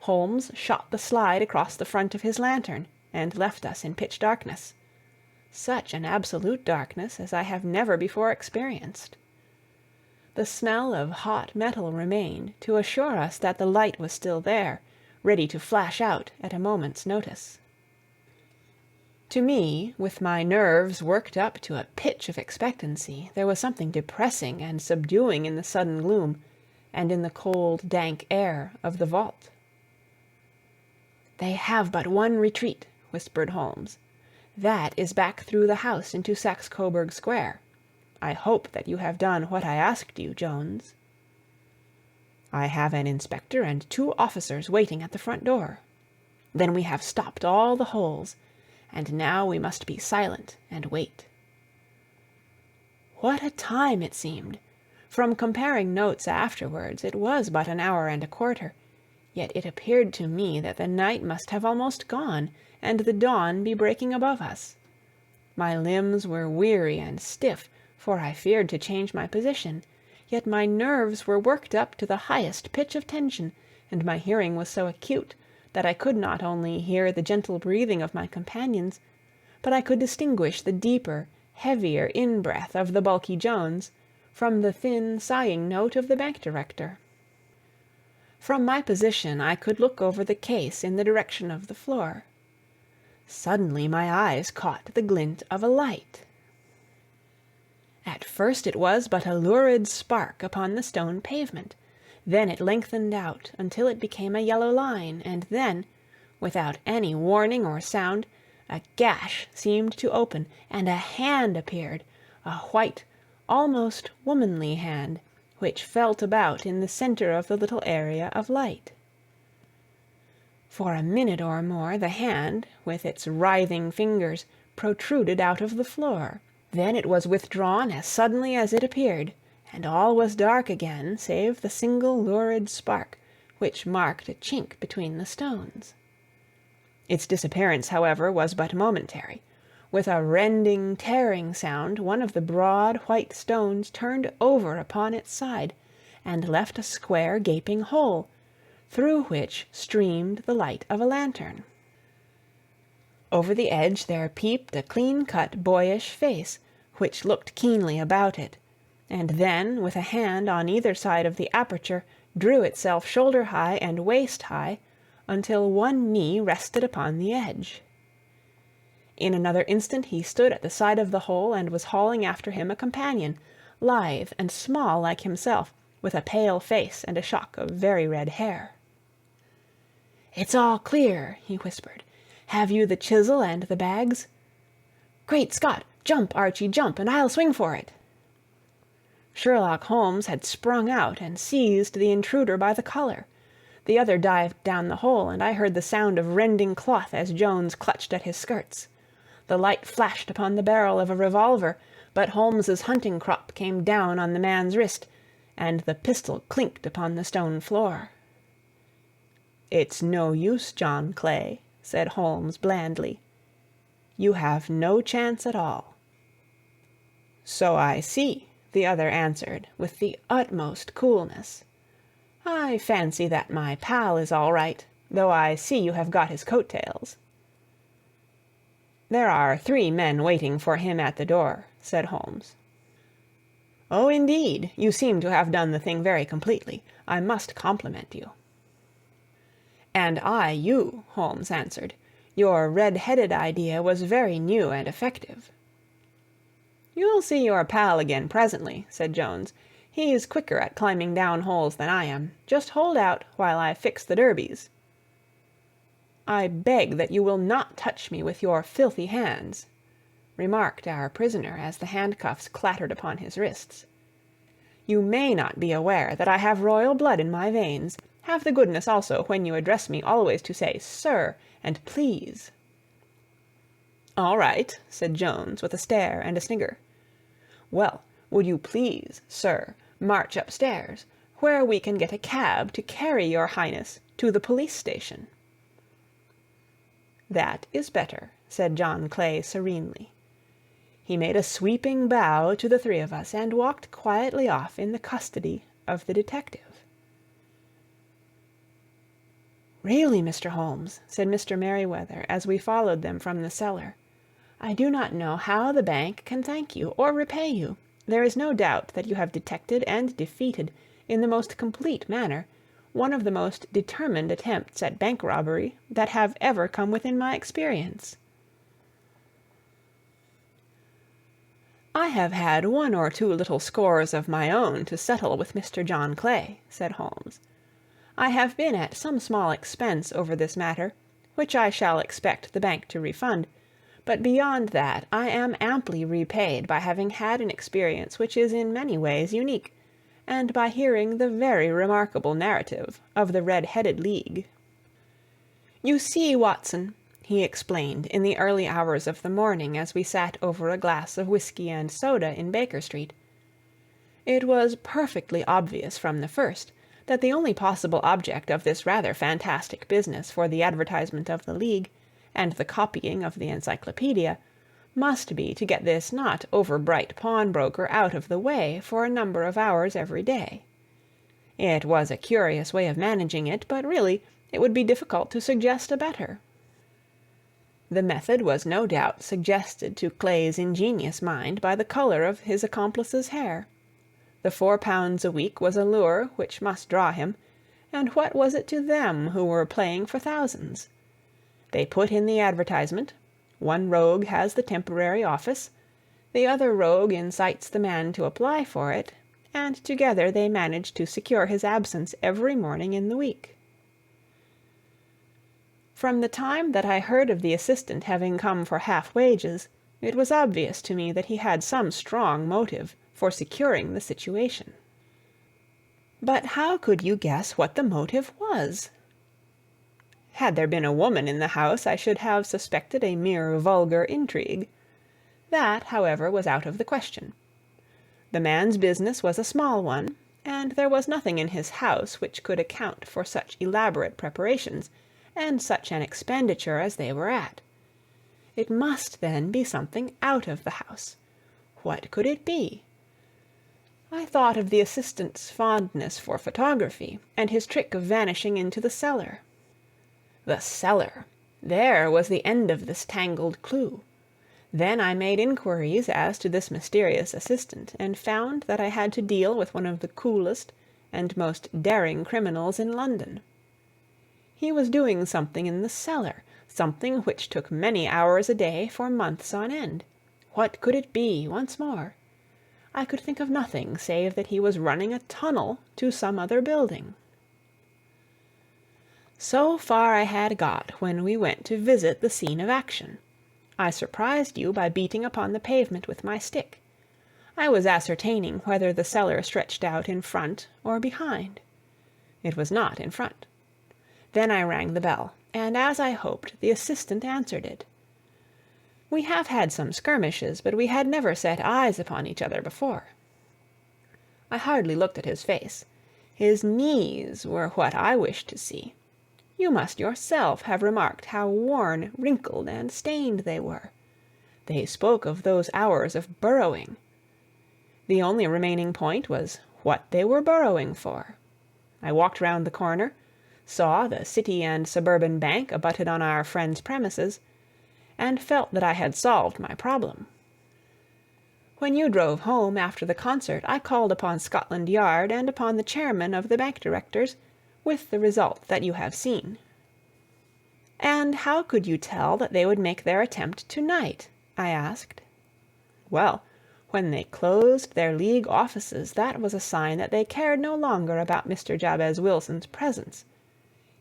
Holmes shot the slide across the front of his lantern, and left us in pitch darkness. Such an absolute darkness as I have never before experienced. The smell of hot metal remained to assure us that the light was still there, ready to flash out at a moment's notice. To me, with my nerves worked up to a pitch of expectancy, there was something depressing and subduing in the sudden gloom, and in the cold, dank air of the vault. "They have but one retreat," whispered Holmes. "That is back through the house into Saxe-Coburg Square. I hope that you have done what I asked you, Jones." "I have an inspector and 2 officers waiting at the front door." "Then we have stopped all the holes, and now we must be silent and wait." What a time it seemed! From comparing notes afterwards, it was but an hour and a quarter, yet it appeared to me that the night must have almost gone, and the dawn be breaking above us. My limbs were weary and stiff, for I feared to change my position, yet my nerves were worked up to the highest pitch of tension, and my hearing was so acute that I could not only hear the gentle breathing of my companions, but I could distinguish the deeper, heavier in-breath of the bulky Jones from the thin, sighing note of the bank director. From my position I could look over the case in the direction of the floor. Suddenly my eyes caught the glint of a light. At first it was but a lurid spark upon the stone pavement. Then it lengthened out until it became a yellow line, and then, without any warning or sound, a gash seemed to open, and a hand appeared, a white, almost womanly hand, which felt about in the center of the little area of light. For a minute or more the hand, with its writhing fingers, protruded out of the floor. Then it was withdrawn as suddenly as it appeared, and all was dark again save the single lurid spark, which marked a chink between the stones. Its disappearance, however, was but momentary. With a rending, tearing sound, one of the broad white stones turned over upon its side, and left a square gaping hole, through which streamed the light of a lantern. Over the edge there peeped a clean-cut, boyish face, which looked keenly about it, and then, with a hand on either side of the aperture, drew itself shoulder-high and waist-high, until one knee rested upon the edge. In another instant he stood at the side of the hole and was hauling after him a companion, lithe and small like himself, with a pale face and a shock of very red hair. "It's all clear," he whispered. "Have you the chisel and the bags?" "Great Scott! Jump, Archie, jump, and I'll swing for it." Sherlock Holmes had sprung out and seized the intruder by the collar. The other dived down the hole, and I heard the sound of rending cloth as Jones clutched at his skirts. The light flashed upon the barrel of a revolver, but Holmes's hunting crop came down on the man's wrist, and the pistol clinked upon the stone floor. "It's no use, John Clay," said Holmes blandly. "You have no chance at all." "So I see," the other answered, with the utmost coolness. "I fancy that my pal is all right, though I see you have got his coat-tails." "There are 3 men waiting for him at the door," said Holmes. "Oh, indeed. You seem to have done the thing very completely. I must compliment you." "And I you," Holmes answered. "Your red-headed idea was very new and effective." "You'll see your pal again presently," said Jones. "He's quicker at climbing down holes than I am. Just hold out while I fix the derbies." "I beg that you will not touch me with your filthy hands," remarked our prisoner as the handcuffs clattered upon his wrists. "You may not be aware that I have royal blood in my veins. Have the goodness also, when you address me, always to say 'sir' and 'please.'" "All right," said Jones, with a stare and a snigger. "Well, would you please, sir, march upstairs, where we can get a cab to carry your highness to the police station?" "That is better," said John Clay serenely. He made a sweeping bow to the 3 of us and walked quietly off in the custody of the detective. "Really, Mr. Holmes," said Mr. Merryweather as we followed them from the cellar, "I do not know how the bank can thank you or repay you. There is no doubt that you have detected and defeated, in the most complete manner, one of the most determined attempts at bank robbery that have ever come within my experience." "I have had 1 or 2 little scores of my own to settle with Mr. John Clay," said Holmes. "I have been at some small expense over this matter, which I shall expect the bank to refund, but beyond that I am amply repaid by having had an experience which is in many ways unique, and by hearing the very remarkable narrative of the Red-Headed League. You see, Watson," he explained in the early hours of the morning as we sat over a glass of whiskey and soda in Baker Street, "it was perfectly obvious from the first that the only possible object of this rather fantastic business for the advertisement of the League and the copying of the encyclopedia must be to get this not over-bright pawnbroker out of the way for a number of hours every day. It was a curious way of managing it, but really it would be difficult to suggest a better. The method was no doubt suggested to Clay's ingenious mind by the color of his accomplice's hair. The £4 a week was a lure which must draw him, and what was it to them who were playing for thousands? They put in the advertisement, one rogue has the temporary office, the other rogue incites the man to apply for it, and together they manage to secure his absence every morning in the week. From the time that I heard of the assistant having come for half wages, it was obvious to me that he had some strong motive for securing the situation. But how could you guess what the motive was? Had there been a woman in the house, I should have suspected a mere vulgar intrigue. That, however, was out of the question. The man's business was a small one, and there was nothing in his house which could account for such elaborate preparations and such an expenditure as they were at. It must, then, be something out of the house. What could it be? I thought of the assistant's fondness for photography, and his trick of vanishing into the cellar. The cellar! There was the end of this tangled clue. Then I made inquiries as to this mysterious assistant, and found that I had to deal with one of the coolest and most daring criminals in London. He was doing something in the cellar, something which took many hours a day for months on end. What could it be, once more? I could think of nothing save that he was running a tunnel to some other building. So far I had got when we went to visit the scene of action. I surprised you by beating upon the pavement with my stick. I was ascertaining whether the cellar stretched out in front or behind. It was not in front. Then I rang the bell, and as I hoped, the assistant answered it. We have had some skirmishes, but we had never set eyes upon each other before. I hardly looked at his face. His knees were what I wished to see. You must yourself have remarked how worn, wrinkled, and stained they were. They spoke of those hours of burrowing. The only remaining point was what they were burrowing for. I walked round the corner, saw the City and Suburban Bank abutted on our friend's premises, and felt that I had solved my problem. When you drove home after the concert, I called upon Scotland Yard and upon the chairman of the bank directors, with the result that you have seen. And how could you tell that they would make their attempt tonight? I asked. Well, when they closed their League offices, that was a sign that they cared no longer about Mr. Jabez Wilson's presence.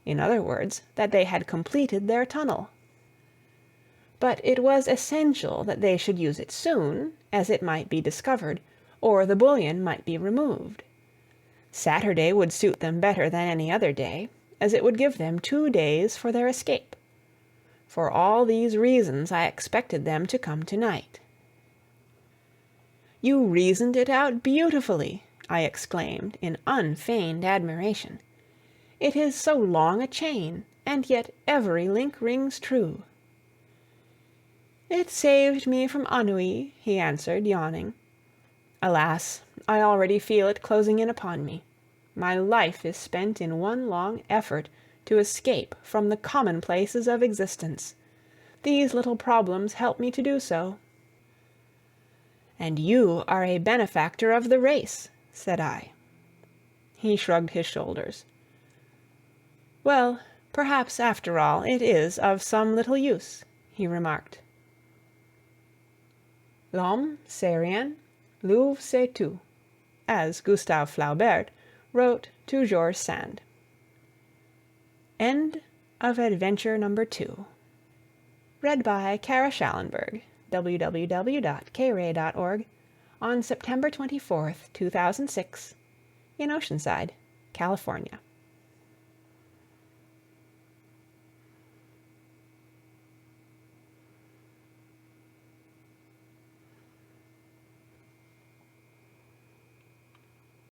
In other words, that they had completed their tunnel. But it was essential that they should use it soon, as it might be discovered, or the bullion might be removed. Saturday would suit them better than any other day, as it would give them 2 days for their escape. For all these reasons I expected them to come tonight. You reasoned it out beautifully, I exclaimed in unfeigned admiration. It is so long a chain, and yet every link rings true. It saved me from ennui, he answered, yawning. Alas, I already feel it closing in upon me. My life is spent in one long effort to escape from the commonplaces of existence. These little problems help me to do so. And you are a benefactor of the race, said I. He shrugged his shoulders. Well, perhaps after all it is of some little use, he remarked. L'homme, c'est rien, l'oeuvre c'est tout, as Gustave Flaubert wrote to George Sand. End of Adventure Number 2. Read by Kara Schallenberg, www.kray.org, on September 24th, 2006, in Oceanside, California.